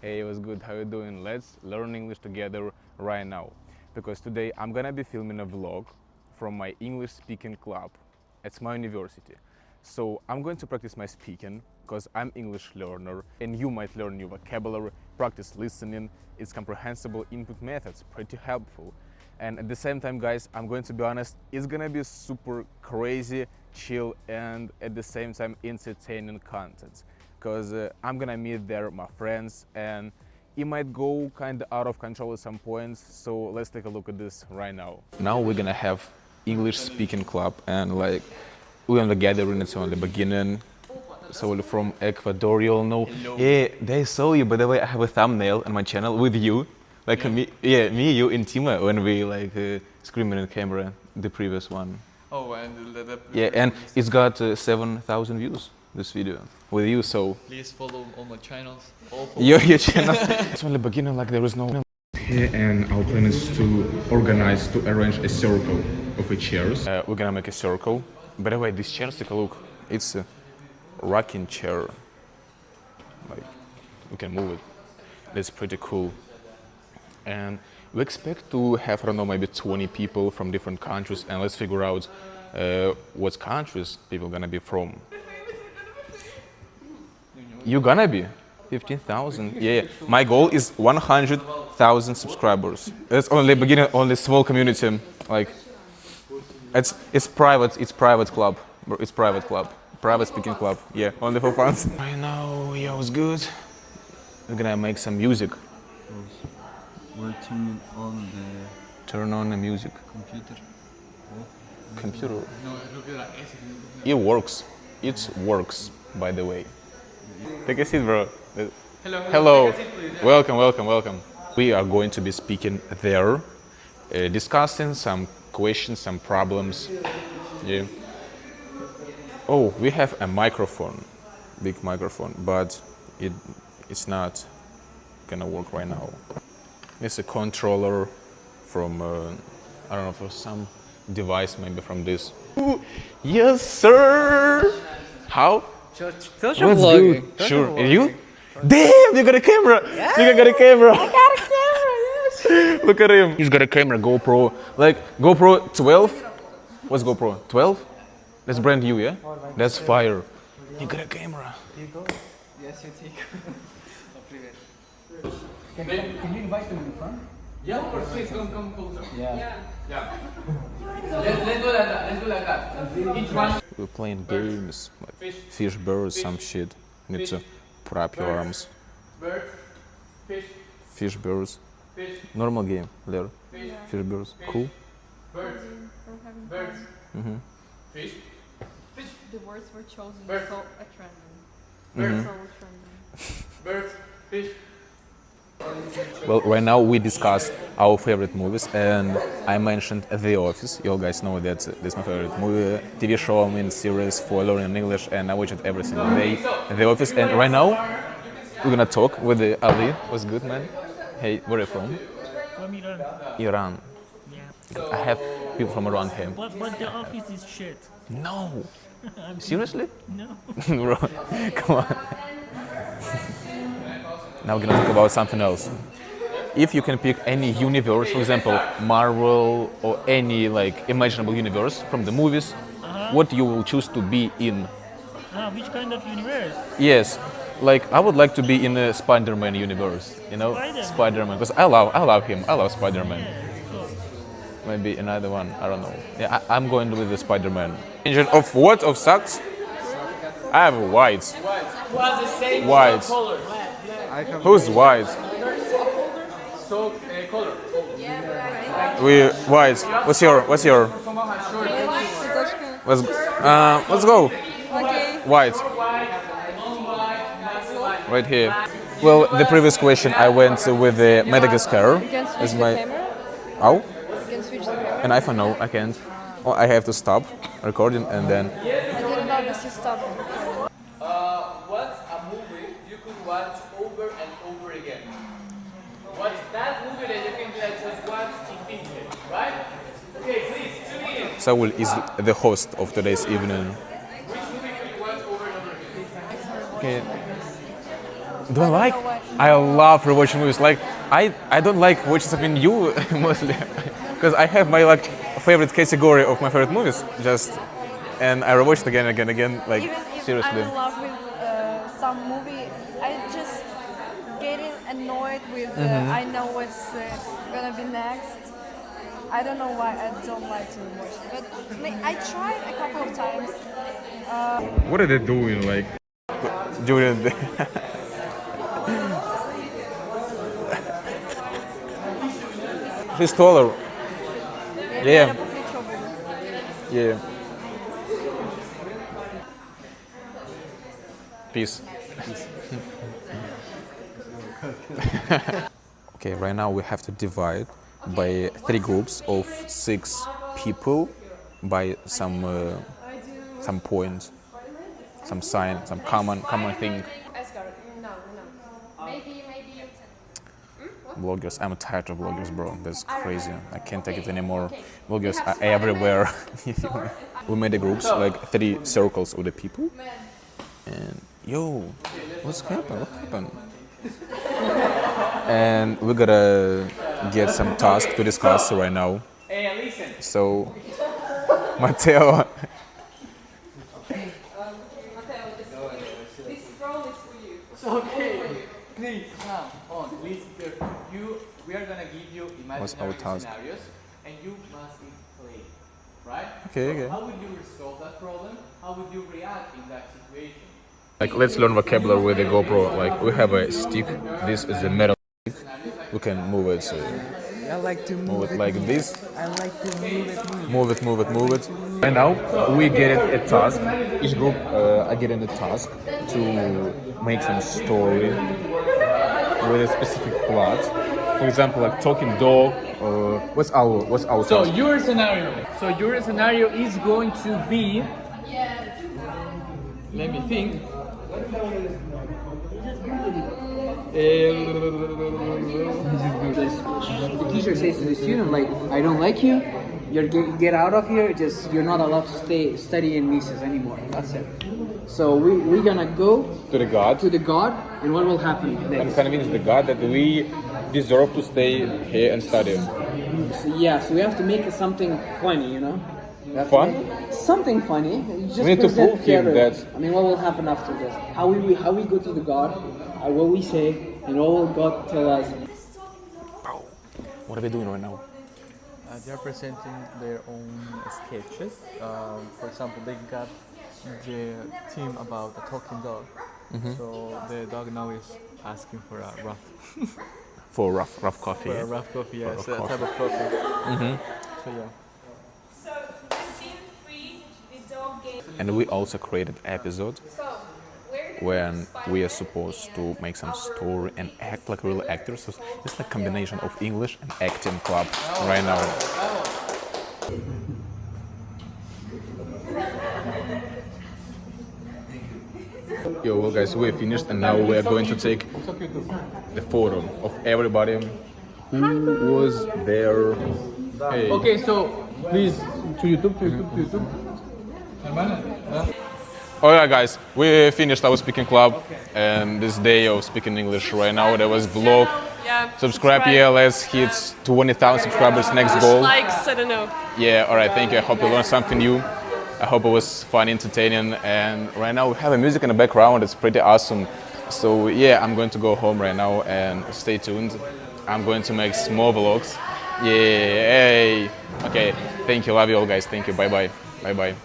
Hey, what's good? How you doing? Let's learn English together right now. Because today I'm gonna be filming a vlog from my English speaking club at my university. So I'm going to practice my speaking because I'm English learner and you might learn new vocabulary, practice listening, it's comprehensible input methods, pretty helpful. And at the same time, guys, I'm going to be honest, it's gonna be super crazy, chill, and at the same time entertaining content. Because I'm gonna meet there my friends and it might go kind of out of control at some points, so let's take a look at this right now. Now we're gonna have English speaking club and like we're on the gathering, it's on the beginning. So from Ecuador, you'll know. Hello. Yeah, they saw you. By the way, I have a thumbnail on my channel with you, like yeah. Me, you, and Tima when we like screaming in camera, the previous one. Oh, and yeah, and it's got 7,000 views. This video with you, so please follow all my channels. Your channel. It's only beginning, like there is no. Here, and our plan is to arrange a circle of the chairs. We're gonna make a circle. By the way, this chair, take a look. It's a rocking chair. Like we can move it. That's pretty cool. And we expect to have, I don't know, maybe 20 people from different countries, and let's figure out what countries people gonna be from. You gonna be 15,000? Yeah. My goal is 100,000 subscribers. It's only beginning, only small community. Like, it's private. It's private club. It's private club. Private speaking club. Yeah, only for fun. Right now, yeah, it's good. We're gonna make some music. We're turn on the music. Computer. Computer. It works. It works. By the way. Take a seat, bro. Hello. Hello. Welcome. We are going to be speaking there, discussing some questions, some problems. Yeah. Oh, we have a microphone, big microphone, but it's not gonna work right now. It's a controller from I don't know, for some device, maybe from this. Ooh, yes, sir. How? What's good? Sure. And you? Damn, you got a camera! Yeah. You got a camera! I got a camera, yes! Look at him. He's got a camera, GoPro. Like, GoPro 12? What's GoPro? 12? That's brand new, yeah? That's fire. You got a camera. Yes, you take. Can you invite them in the front? Yeah, of course. Please come closer. Yeah. Let's do like that. Each one. We're playing games, like fish, birds, some shit. Need to prop your arms. Birds. Fish, birds. Normal game, there. Fish, birds. Cool. Birds. Fish. The words were chosen Bird. so at random. Bird. So at random. Birds. Fish. Well, right now we discussed our favorite movies, and I mentioned The Office. You all guys know that this is my favorite movie, TV show, I mean series for learning English, and I watch it every single day. The Office, and right now we're gonna talk with Ali. What's good, man? Hey, where are you from? From Iran. Iran. Yeah. I have people from around here. But the office is shit. No. Seriously? No. Bro, come on. Now we're gonna talk about something else. If you can pick any universe, for example, Marvel or any like imaginable universe from the movies, what you will choose to be in? Which kind of universe? Yes, like I would like to be in a Spider-Man universe, you know, Spider-Man, because I love him. I love Spider-Man. Yeah, cool. Maybe another one. I don't know. Yeah, I'm going with the Spider-Man. Engine of what? Of socks? I have whites. Whites. Who's white? So color. We white. What's your? Let's go. Okay. White. Right here. Well, the previous question I went with the Madagascar. You can switch as the my. camera. Oh, You can switch the camera. an iPhone? No, I can't. Oh, I have to stop recording and then. I didn't know this is stop. What's a movie you could watch over and over again? What's that movie that you can just watch infinitely, right? Okay, please tune in. Saul is the host of today's evening. Which movie could you watch over and over again? Okay. Don't like? know why. I love rewatching movies. Like I don't like watching something new mostly, because I have my like favorite category of my favorite movies. And I rewatch it again and again and again. Like Even if seriously. I'm in love with some movie, I just getting annoyed with I know what's gonna be next. I don't know why I don't like to watch it, but like, I tried a couple of times. What are they doing like during the? He's taller. Yeah. Yeah. Peace. Okay, right now we have to divide by 3 groups of 6 people by some points, some sign, some common thing. Maybe you can. Bloggers, I'm tired of bloggers, bro. That's crazy. I can't take it anymore. Bloggers are everywhere. We made the groups, like 3 circles with the people. And yo, what's happened? What happened? And we're gonna get some tasks to discuss right now. Hey, listen. So, Matteo. Okay. Please come on. Listen. We are gonna give you What's our imaginary task? scenarios, and you must play, right? Okay, So okay. how would you resolve that problem? How would you react in that situation? Like, let's learn vocabulary with the GoPro. Like, we have a stick. This is a metal stick. We can move it. I like to Move it like this. I like to move it. Move it. And now we get a task. Each group are getting a task to make some story with a specific plot. For example, like talking dog. Or what's our So task? your scenario is going to be. Let me think. The teacher says to the student, like, I don't like you. Get out of here. Just you're not allowed to stay study in Mises anymore. That's it. So we're gonna go To the God. to the God, and what will happen And next? convince the God that we deserve to stay here and study. So, yeah, so we have to make it something funny, you know. We have to Fun? make something funny. You just We need to present prove him theater. that- I mean, what will happen after this? How we go to the God, what we say, and what will God tell us? What are we doing right now? They're presenting their own sketches. For example, they got the theme about a talking dog. So the dog now is asking for a rough, For rough coffee. for a rough coffee. Yes, rough a type of coffee. So yeah. So the scene 3, the dog game. And we also created episode So where did when we are supposed to make some story and act like real actors. So it's like combination of English and acting club right now. Yo, well guys, we're finished and now we are going to take the photo of everybody who was there. Hey. Okay, so please to YouTube. Alright guys, we finished our speaking club and this day of speaking English right now. There was vlog. Yeah. Subscribe, yeah, let's hit 20,000 subscribers next goal. Likes, I don't know. Yeah, alright, thank you. I hope you learned something new. I hope it was fun, entertaining, and right now we have a music in the background. It's pretty awesome. So yeah, I'm going to go home right now and stay tuned. I'm going to make small vlogs. Yeah, hey. Okay, thank you. Love you all guys. Thank you. Bye bye. Bye bye.